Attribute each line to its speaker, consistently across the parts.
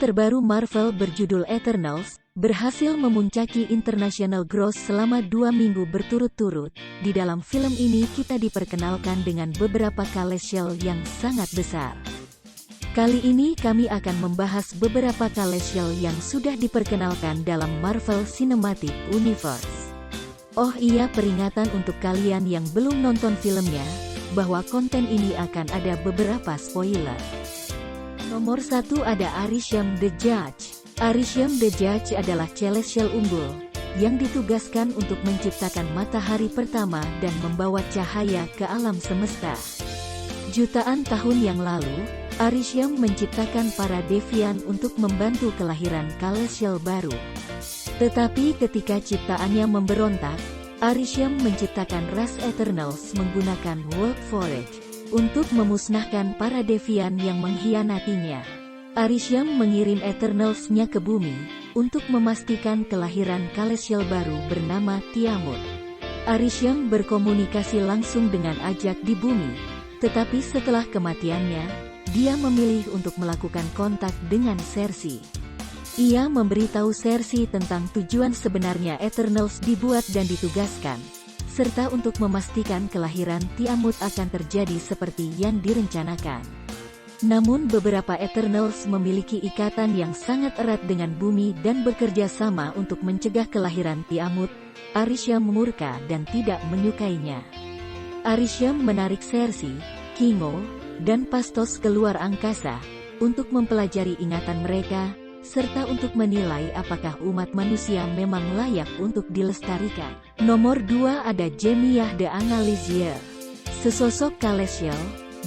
Speaker 1: terbaru Marvel berjudul Eternals berhasil memuncaki international gross selama 2 minggu berturut-turut. Di dalam film ini kita diperkenalkan dengan beberapa kalesial yang sangat besar. Kali ini kami akan membahas beberapa kalesial yang sudah diperkenalkan dalam Marvel Cinematic Universe. Oh iya, peringatan untuk kalian yang belum nonton filmnya, bahwa konten ini akan ada beberapa spoiler. Nomor 1 ada Arishem the Judge. Arishem the Judge adalah celestial unggul, yang ditugaskan untuk menciptakan matahari pertama dan membawa cahaya ke alam semesta. Jutaan tahun yang lalu, Arishem menciptakan para Deviant untuk membantu kelahiran kalesial baru. Tetapi ketika ciptaannya memberontak, Arishem menciptakan ras Eternals menggunakan World Forge untuk memusnahkan para Deviant yang mengkhianatinya. Arishem mengirim Eternals-nya ke bumi untuk memastikan kelahiran kalesial baru bernama Tiamut. Arishem berkomunikasi langsung dengan Ajak di bumi, tetapi setelah kematiannya, dia memilih untuk melakukan kontak dengan Sersi. Ia memberitahu Sersi tentang tujuan sebenarnya Eternals dibuat dan ditugaskan, serta untuk memastikan kelahiran Tiamut akan terjadi seperti yang direncanakan. Namun beberapa Eternals memiliki ikatan yang sangat erat dengan bumi dan bekerja sama untuk mencegah kelahiran Tiamut. Arishem murka dan tidak menyukainya. Arishem menarik Sersi, Kingo, dan Phastos keluar angkasa untuk mempelajari ingatan mereka, serta untuk menilai apakah umat manusia memang layak untuk dilestarikan. Nomor 2 ada Jemiah the Analyzer. Sesosok kalesial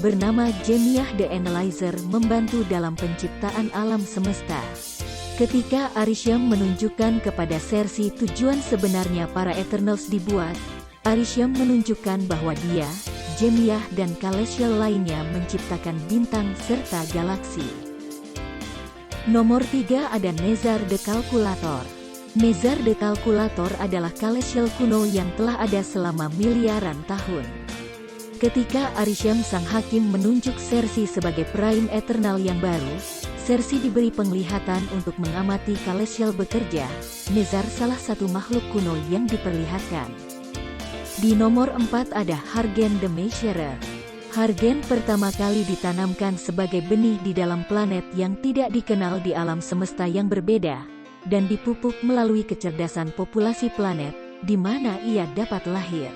Speaker 1: bernama Jemiah the Analyzer membantu dalam penciptaan alam semesta. Ketika Arishem menunjukkan kepada Sersi tujuan sebenarnya para Eternals dibuat, Arishem menunjukkan bahwa dia, Jemiah dan kalesial lainnya menciptakan bintang serta galaksi. Nomor 3 ada Nezar the Calculator. Nezar the Calculator adalah kalesial kuno yang telah ada selama miliaran tahun. Ketika Arishem sang hakim menunjuk Sersi sebagai Prime Eternal yang baru, Sersi diberi penglihatan untuk mengamati kalesial bekerja. Nezar salah satu makhluk kuno yang diperlihatkan. Di nomor 4 ada Hargen the Measurer. Hargen pertama kali ditanamkan sebagai benih di dalam planet yang tidak dikenal di alam semesta yang berbeda, dan dipupuk melalui kecerdasan populasi planet, di mana ia dapat lahir.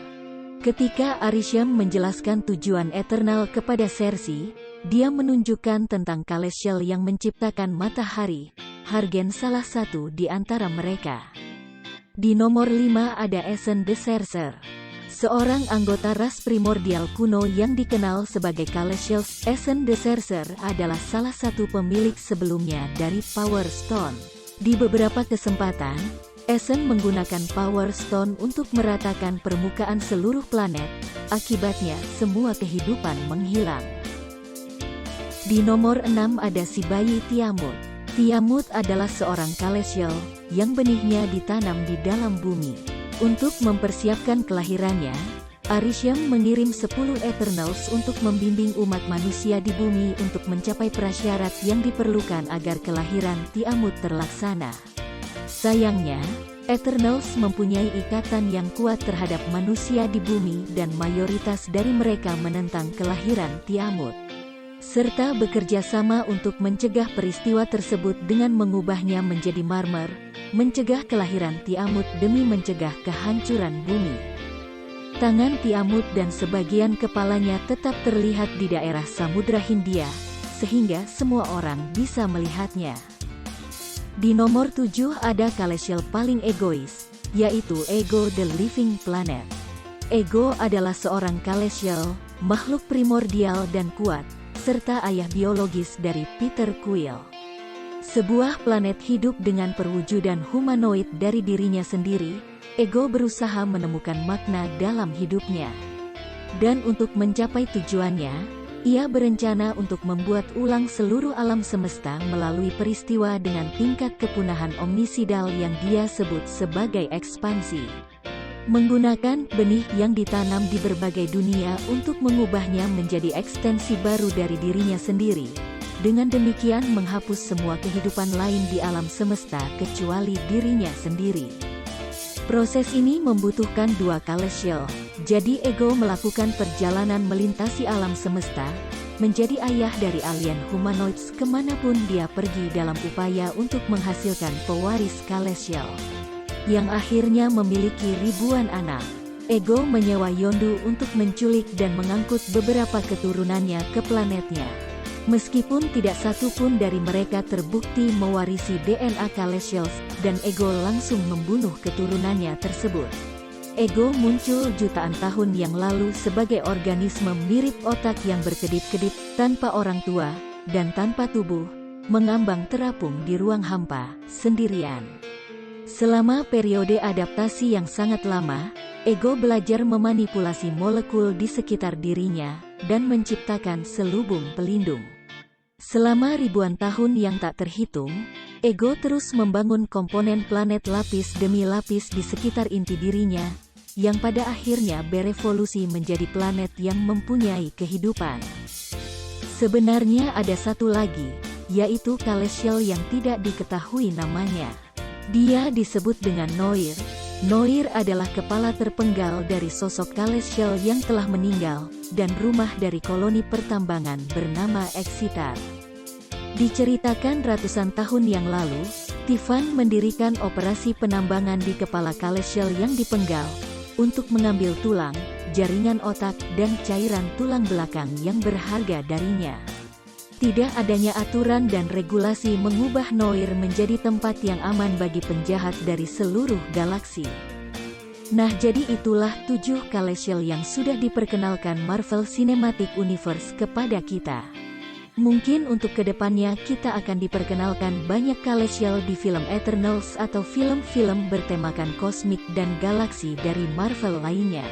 Speaker 1: Ketika Arishem menjelaskan tujuan Eternal kepada Sersi, dia menunjukkan tentang kalesial yang menciptakan matahari. Hargen salah satu di antara mereka. Di nomor 5 ada Essen the Sorcerer. Seorang anggota ras primordial kuno yang dikenal sebagai kalesial. Essen the Sorcerer adalah salah satu pemilik sebelumnya dari Power Stone. Di beberapa kesempatan, Essen menggunakan Power Stone untuk meratakan permukaan seluruh planet, akibatnya semua kehidupan menghilang. Di nomor 6 ada si bayi Tiamut. Tiamut adalah seorang kalesial, yang benihnya ditanam di dalam bumi. Untuk mempersiapkan kelahirannya, Arishem mengirim 10 Eternals untuk membimbing umat manusia di bumi untuk mencapai prasyarat yang diperlukan agar kelahiran Tiamut terlaksana. Sayangnya, Eternals mempunyai ikatan yang kuat terhadap manusia di bumi dan mayoritas dari mereka menentang kelahiran Tiamut. Serta bekerja sama untuk mencegah peristiwa tersebut dengan mengubahnya menjadi marmer, mencegah kelahiran Tiamut demi mencegah kehancuran bumi. Tangan Tiamut dan sebagian kepalanya tetap terlihat di daerah Samudra Hindia, sehingga semua orang bisa melihatnya. Di nomor 7 ada kalesial paling egois, yaitu Ego the Living Planet. Ego adalah seorang kalesial, makhluk primordial dan kuat, serta ayah biologis dari Peter Quill. Sebuah planet hidup dengan perwujudan humanoid dari dirinya sendiri, Ego berusaha menemukan makna dalam hidupnya. Dan untuk mencapai tujuannya, ia berencana untuk membuat ulang seluruh alam semesta melalui peristiwa dengan tingkat kepunahan omnisidal yang dia sebut sebagai ekspansi. Menggunakan benih yang ditanam di berbagai dunia untuk mengubahnya menjadi ekstensi baru dari dirinya sendiri. dengan demikian menghapus semua kehidupan lain di alam semesta kecuali dirinya sendiri. Proses ini membutuhkan dua Kalesial, jadi Ego melakukan perjalanan melintasi alam semesta, menjadi ayah dari alien humanoids kemanapun dia pergi dalam upaya untuk menghasilkan pewaris Kalesial, yang akhirnya memiliki ribuan anak. Ego menyewa Yondu untuk menculik dan mengangkut beberapa keturunannya ke planetnya. Meskipun tidak satu pun dari mereka terbukti mewarisi DNA Kalesials, dan Ego langsung membunuh keturunannya tersebut. Ego muncul jutaan tahun yang lalu sebagai organisme mirip otak yang berkedip-kedip, tanpa orang tua, dan tanpa tubuh, mengambang terapung di ruang hampa, sendirian. Selama periode adaptasi yang sangat lama, Ego belajar memanipulasi molekul di sekitar dirinya, dan menciptakan selubung pelindung. Selama ribuan tahun yang tak terhitung, Ego terus membangun komponen planet lapis demi lapis di sekitar inti dirinya, yang pada akhirnya berevolusi menjadi planet yang mempunyai kehidupan. Sebenarnya ada satu lagi, yaitu Kalesial yang tidak diketahui namanya. Dia disebut dengan Noir. Noir adalah kepala terpenggal dari sosok Kalesial yang telah meninggal, dan rumah dari koloni pertambangan bernama Exitar. Diceritakan ratusan tahun yang lalu, Tivan mendirikan operasi penambangan di kepala Kalesial yang dipenggal, untuk mengambil tulang, jaringan otak, dan cairan tulang belakang yang berharga darinya. Tidak adanya aturan dan regulasi mengubah Noir menjadi tempat yang aman bagi penjahat dari seluruh galaksi. Nah, jadi itulah 7 Kalesial yang sudah diperkenalkan Marvel Cinematic Universe kepada kita. Mungkin untuk kedepannya kita akan diperkenalkan banyak Kalesial di film Eternals atau film-film bertemakan kosmik dan galaksi dari Marvel lainnya.